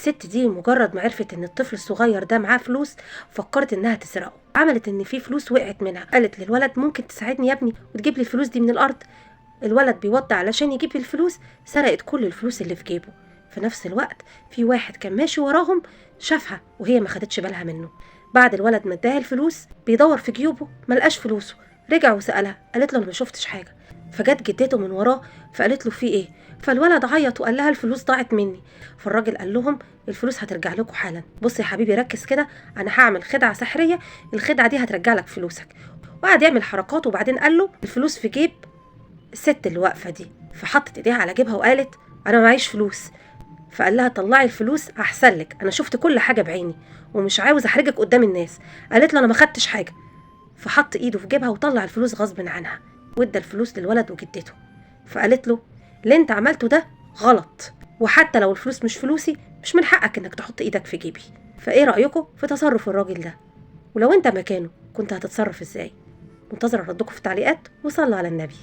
الست دي مجرد ما عرفت ان الطفل الصغير ده معاه فلوس فكرت انها تسرقه. عملت ان في فلوس وقعت منها، قالت للولد ممكن تساعدني يا ابني وتجيب لي الفلوس دي من الارض. الولد بيوضع علشان يجيب الفلوس، سرقت كل الفلوس اللي في جيبه. في نفس الوقت في واحد كان ماشي وراهم شافها وهي ما خدتش بالها منه. بعد الولد ما اداها الفلوس بيدور في جيوبه ملقاش فلوسه. رجع وسألها، قالت له انا ما شفتش حاجه. فجت جدته من وراه فقالت له في ايه؟ فالولد عيط وقال لها الفلوس ضاعت مني. فالراجل قال لهم الفلوس هترجع لكم حالا. بص يا حبيبي ركز كده، انا هعمل خدعه سحريه، الخدعه دي هترجع لك فلوسك. وقعد يعمل حركات وبعدين قال له الفلوس في جيب الست اللي واقفه دي. فحطت ايديها على جيبها وقالت انا معيش فلوس. فقال لها طلعي الفلوس احسن لك، انا شفت كل حاجه بعيني ومش عاوز احرجك قدام الناس. قالت له انا ما خدتش حاجه. فحط ايده في جيبها وطلع الفلوس غصب عنها وادى الفلوس للولد وجدته. فقالت له اللي انت عملته ده غلط، وحتى لو الفلوس مش فلوسي مش من حقك انك تحط ايدك في جيبي. فايه رايكم في تصرف الراجل ده؟ ولو انت مكانه كنت هتتصرف ازاي؟ منتظر ردكم في التعليقات وصلوا على النبي.